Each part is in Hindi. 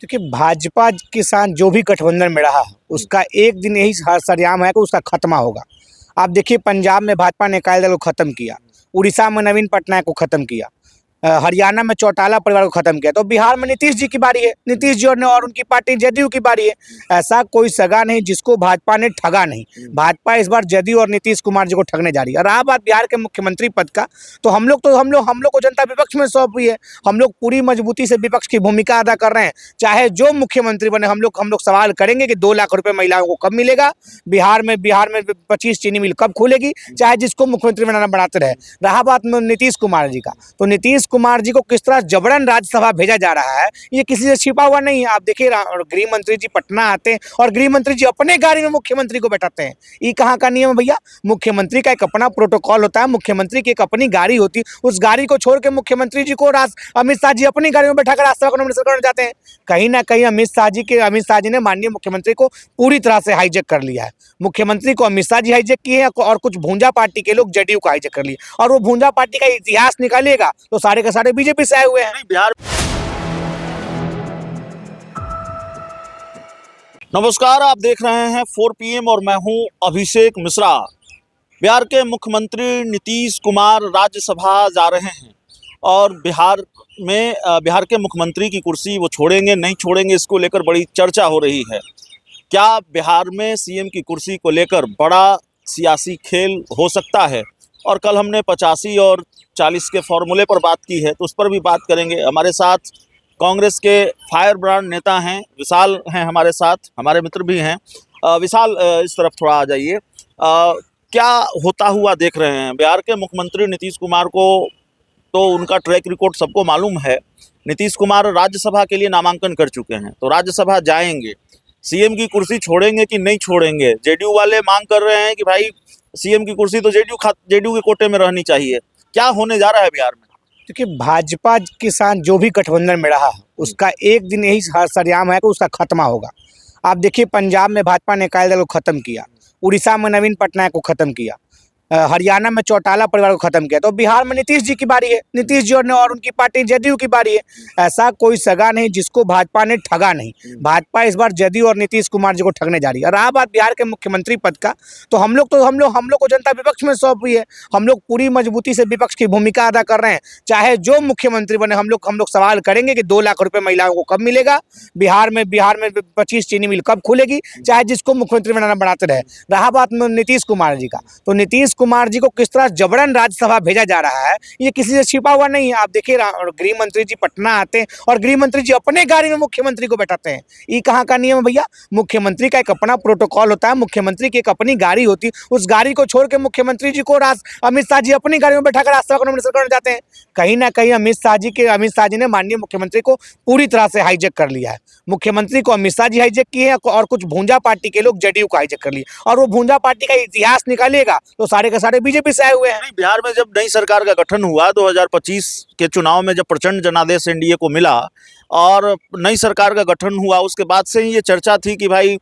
क्योंकि भाजपा के साथ जो भी गठबंधन में रहा उसका एक दिन यही सरेआम है कि उसका खत्मा होगा। आप देखिए, पंजाब में भाजपा ने अकाली दल को खत्म किया, उड़ीसा में नवीन पटनायक को खत्म किया, हरियाणा में चौटाला परिवार को खत्म किया, तो बिहार में नीतीश जी की बारी है। नीतीश जी और उनकी पार्टी जदयू की बारी है। ऐसा कोई सगा नहीं जिसको भाजपा ने ठगा नहीं। भाजपा इस बार जदयू और नीतीश कुमार जी को ठगने जा रही है। और रहा बात बिहार के मुख्यमंत्री पद का, तो हम लोग को जनता विपक्ष में सौंपी है। हम लोग पूरी मजबूती से विपक्ष की भूमिका अदा कर रहे हैं। चाहे जो मुख्यमंत्री बने, हम लोग सवाल करेंगे कि 2 लाख रुपए महिलाओं को कब मिलेगा, बिहार में 25 चीनी मिल कब खुलेगी, चाहे जिसको मुख्यमंत्री बनाते रहे। रहा बात नीतीश कुमार जी का, तो नीतीश कुमार जी को किस तरह जबरन राज्यसभा भेजा जा रहा है, ये किसी से छिपा हुआ नहीं है। आप देखिए, गृह मंत्री जी पटना आते हैं और गृह मंत्री जी अपने गाड़ी में मुख्यमंत्री को बैठाते हैं। ये कहाँ का नियम है भैया? मुख्यमंत्री का एक अपना प्रोटोकॉल होता है, मुख्यमंत्री की एक अपनी गाड़ी होती है। उस गाड़ी को छोड़ के मुख्यमंत्री जी को अमित शाह जी अपनी गाड़ी में बैठाकर राज्यसभा को नोटिस करने जाते हैं। कहीं ना कहीं अमित शाह जी ने माननीय मुख्यमंत्री को पूरी तरह से हाईजेक कर लिया है। मुख्यमंत्री को अमित शाह जी हाईजेक किए हैं और कुछ भूंजा पार्टी के लोग जदयू को हाईजेक कर लिए। और वो भूंजा पार्टी का इतिहास निकालिएगा तो सारे के सारे बीजेपी से आए हुए हैं। बिहार। नमस्कार, आप देख रहे हैं 4 PM और मैं हूं अभिषेक मिश्रा। बिहार के मुख्यमंत्री नीतीश कुमार राज्यसभा जा रहे हैं और बिहार के मुख्यमंत्री की कुर्सी वो छोड़ेंगे नहीं छोड़ेंगे, इसको लेकर बड़ी चर्चा हो रही है। क्या बिहार में सीएम की कुर्सी को लेकर बड़ा सियासी खेल हो सकता है? और कल हमने 85 और 40 के फॉर्मूले पर बात की है, तो उस पर भी बात करेंगे। हमारे साथ कांग्रेस के फायर ब्रांड नेता हैं, विशाल हैं हमारे साथ, हमारे मित्र भी हैं। विशाल, इस तरफ थोड़ा आ जाइए। क्या होता हुआ देख रहे हैं बिहार के मुख्यमंत्री नीतीश कुमार को? तो उनका ट्रैक रिकॉर्ड सबको मालूम है। नीतीश कुमार राज्यसभा के लिए नामांकन कर चुके हैं, तो राज्यसभा जाएंगे। सीएम की कुर्सी छोड़ेंगे कि नहीं छोड़ेंगे? जेडीयू वाले मांग कर रहे हैं कि भाई सीएम की कुर्सी तो जेडीयू के कोटे में रहनी चाहिए। क्या होने जा रहा है बिहार में? क्योंकि भाजपा के साथ जो भी गठबंधन में रहा उसका एक दिन यही सरेआम है कि उसका खत्मा होगा। आप देखिए, पंजाब में भाजपा ने अकाली दल को खत्म किया, उड़ीसा में नवीन पटनायक को खत्म किया, हरियाणा में चौटाला परिवार को खत्म किया, तो बिहार में नीतीश जी की बारी है। नीतीश जी और उनकी पार्टी जदयू की बारी है। ऐसा कोई सगा नहीं जिसको भाजपा ने ठगा नहीं। भाजपा इस बार जदयू और नीतीश कुमार जी को ठगने जा रही है। और रहा बात बिहार के मुख्यमंत्री पद का, तो हम लोग को जनता विपक्ष में सौंपी है। हम लोग पूरी मजबूती से विपक्ष की भूमिका अदा कर रहे हैं। चाहे जो मुख्यमंत्री बने, हम लोग सवाल करेंगे कि 2 लाख रुपए महिलाओं को कब मिलेगा, बिहार में 25 चीनी मिल कब खुलेगी, चाहे जिसको मुख्यमंत्री बनाते रहे। रहा बात नीतीश कुमार जी का, तो नीतीश कुमार जी को किस तरह जबरन राज्यसभा भेजा जा रहा है, ये किसी से छिपा हुआ नहीं है। आप देखिए, गृह मंत्री जी पटना आते हैं और गृह मंत्री जी अपने गाड़ी में मुख्यमंत्री को बैठाते हैं। ये कहाँ का नियम है भैया? मुख्यमंत्री का एक अपना प्रोटोकॉल होता है, मुख्यमंत्री की एक अपनी गाड़ी होती है। उस गाड़ी को छोड़ के मुख्यमंत्री जी को अमित शाह जी अपनी गाड़ी में बैठाकर राज्यसभा को नोटिस करने जाते हैं। कहीं ना कहीं अमित शाह जी ने माननीय मुख्यमंत्री को पूरी तरह से हाईजेक कर लिया है। मुख्यमंत्री को अमित शाह जी हाईजेक किए हैं और कुछ भूंजा पार्टी के लोग जदयू को हाईजेक कर लिए। और वो भूंजा पार्टी का इतिहास निकालिएगा तो सारे के सारे बीजेपी से आए हुए हैं। बिहार में जब नई सरकार का गठन हुआ 2025 के चुनाव में, जब प्रचंड जनादेश एनडीए को मिला और नई सरकार का गठन हुआ, उसके बाद से ही ये चर्चा थी कि भाई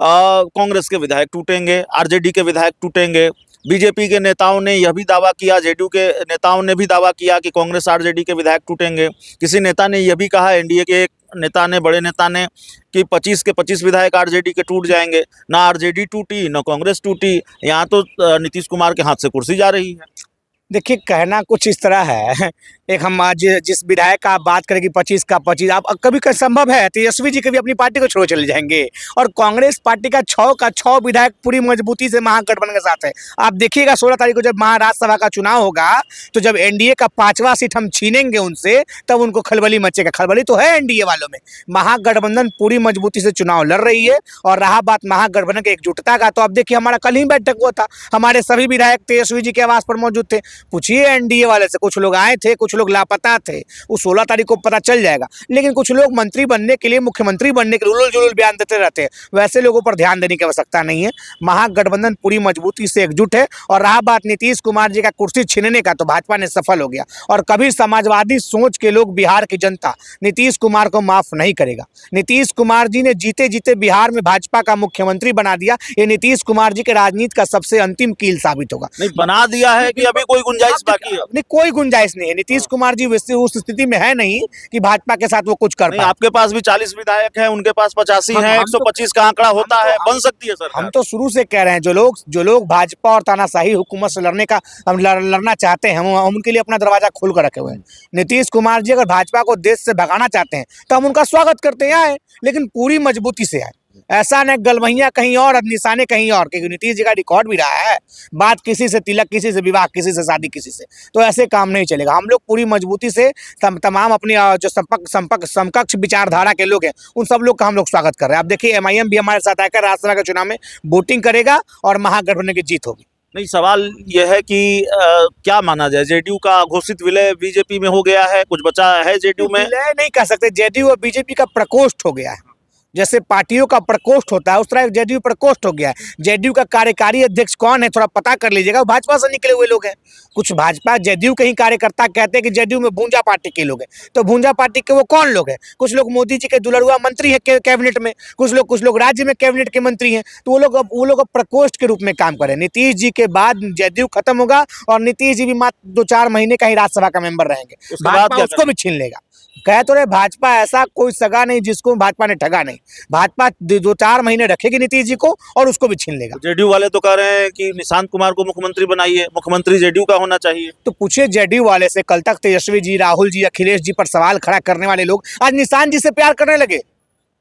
कांग्रेस के विधायक टूटेंगे, आरजेडी के विधायक टूटेंगे। बीजेपी के नेताओं ने यह भी दावा किया, जेडीयू के नेताओं ने भी दावा किया कि कांग्रेस आरजेडी के विधायक टूटेंगे। किसी नेता ने यह भी कहा, एनडीए के एक नेता ने, बड़े नेता ने, कि 25 के 25 विधायक आरजेडी के टूट जाएंगे। ना आरजेडी टूटी, ना कांग्रेस टूटी। यहाँ तो नीतीश कुमार के हाथ से कुर्सी जा रही है। देखिए, कहना कुछ इस तरह है, एक हम आज जिस विधायक का आप बात करें कि 25 का 25, आप कभी संभव है तेजस्वी जी कभी अपनी पार्टी को छोड़ चले जाएंगे? और कांग्रेस पार्टी का 6 का 6 विधायक पूरी मजबूती से महागठबंधन के साथ है। आप देखिएगा 16 तारीख को जब राज्यसभा का चुनाव होगा, तो जब एनडीए का 5वां सीट हम छीनेंगे उनसे, तब उनको खलबली मचेगा। खलबली तो है एनडीए वालों में। महागठबंधन पूरी मजबूती से चुनाव लड़ रही है। और रहा बात महागठबंधन की एकजुटता का, तो अब देखिए, हमारा कल ही बैठक हुआ था, हमारे सभी विधायक तेजस्वी जी के आवास पर मौजूद थे। पूछिए एनडीए वाले से, कुछ लोग आए थे, कुछ लोग लापता थे। उस 16 तारीख को पता चल जाएगा। लेकिन कुछ लोग मंत्री बनने के लिए, मुख्यमंत्री बनने के लिए उलूल जुलूल बयान देते रहते हैं। वैसे लोगों पर ध्यान देने की आवश्यकता नहीं है। महागठबंधन पूरी मजबूती से एकजुट है। और रहा बात नीतीश कुमार जी का कुर्सी छीनने का, तो भाजपा ने सफल हो गया। और कभी समाजवादी सोच के लोग, बिहार की जनता नीतीश कुमार को माफ नहीं करेगा। नीतीश कुमार जी ने जीते जीते बिहार में भाजपा का मुख्यमंत्री बना दिया। ये नीतीश कुमार जी के राजनीति का सबसे अंतिम कील साबित होगा। नहीं, बना दिया है कि अभी कोई गुंजाइश बाकी है? नहीं, कोई गुंजाइश नहीं है। नीतीश कुमार जी वैसे उस स्थिति में है नहीं कि भाजपा के साथ वो कुछ कर नहीं, पाए। आपके पास भी 40 विधायक हैं, उनके पास 85 हम- हैं, हम तो- 125 का आंकड़ा होता है, बन सकती है हम सरकार। तो शुरू से कह रहे हैं, जो लोग भाजपा और तानाशाही हुकूमत से लड़ने का लड़ना चाहते हैं, हम उनके लिए अपना दरवाजा खोल कर रखे हुए हैं। नीतीश कुमार जी अगर भाजपा को देश से भगाना चाहते हैं तो हम उनका स्वागत करते हैं, आए, लेकिन पूरी मजबूती से आए। ऐसा न गलवहियां कहीं और निशाने कहीं और, क्योंकि नीतीश जी का रिकॉर्ड भी रहा है, बात किसी से तिलक, किसी से विवाह, किसी से शादी, किसी से, तो ऐसे काम नहीं चलेगा। हम लोग पूरी मजबूती से तमाम अपनी जो समकक्ष विचारधारा के लोग हैं उन सब लोग का हम लोग स्वागत कर रहे हैं। आप देखिए MIM भी हमारे साथ आकर राज्यसभा के चुनाव में वोटिंग करेगा और महागठबंधन की जीत होगी। नहीं, सवाल यह है कि क्या माना जाए, जेडीयू का घोषित विलय बीजेपी में हो गया है, कुछ बचा है जेडीयू में? विलय नहीं कह सकते, जेडीयू और बीजेपी का प्रकोष्ठ हो गया है। जैसे पार्टियों का प्रकोष्ठ होता है उस तरह जेडीयू प्रकोष्ठ हो गया है। जेडीयू का कार्यकारी अध्यक्ष कौन है थोड़ा पता कर लीजिएगा, भाजपा से निकले हुए लोग हैं। कुछ भाजपा जेडीयू के ही कार्यकर्ता कहते हैं कि जेडीयू में भूंजा पार्टी के लोग हैं, तो भूंजा पार्टी के वो कौन लोग हैं? कुछ लोग मोदी जी के दुलरुआ मंत्री है कैबिनेट में, कुछ लोग राज्य में कैबिनेट के मंत्री हैं, तो वो लोग अब प्रकोष्ठ के रूप में काम करें। नीतीश जी के बाद जेडीयू खत्म होगा और नीतीश जी भी मात्र 2-4 महीने का ही राज्यसभा का मेंबर रहेंगे, उसके बाद भाजपा क्या उसको भी छीन लेगा। कह तो रहे भाजपा ऐसा कोई सगा नहीं जिसको भाजपा ने ठगा नहीं, भाजपा 2-4 महीने रखेगी नीतीश जी को और उसको भी छीन लेगा। जेडीयू वाले तो कह रहे हैं कि निशांत कुमार को मुख्यमंत्री बनाइए, मुख्यमंत्री जेडीयू का होना चाहिए। तो पूछिए जेडीयू वाले से, कल तक तेजस्वी जी, राहुल जी, अखिलेश जी पर सवाल खड़ा करने वाले लोग आज निशांत जी से प्यार करने लगे।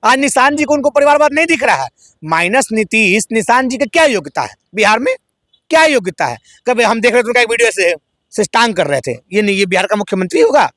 आज निशांत जी को उनको परिवारवाद नहीं दिख रहा है। माइनस नीतीश, निशांत जी का क्या योग्यता है बिहार में? क्या योग्यता है? कभी हम देख रहे थे उनका एक वीडियो से टांग कर रहे थे, ये बिहार का मुख्यमंत्री होगा?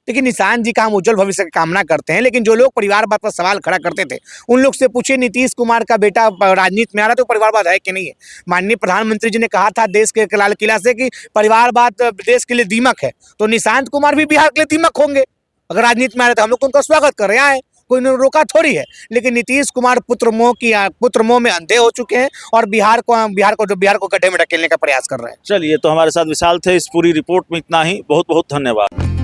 लेकिन निशांत जी का हम उज्जवल भविष्य की कामना करते हैं, लेकिन जो लोग परिवारवाद पर सवाल खड़ा करते थे उन लोग से पूछिए नीतीश कुमार का बेटा राजनीति में आ रहा तो परिवारवाद है कि नहीं है? माननीय प्रधानमंत्री जी ने कहा था देश के लाल किला से कि परिवारवाद देश के लिए दीमक है, तो निशांत कुमार भी बिहार के लिए दीमक होंगे। अगर राजनीति में आ रहे तो हम लोग तो उनका स्वागत कर रहे हैं, कोई ने रोका थोड़ी है। लेकिन नीतीश कुमार पुत्र मोह में अंधे हो चुके हैं और बिहार को गड्ढे में ढकेलने का प्रयास कर रहे हैं। चलिए, तो हमारे साथ विशाल थे। इस पूरी रिपोर्ट में इतना ही। बहुत बहुत धन्यवाद।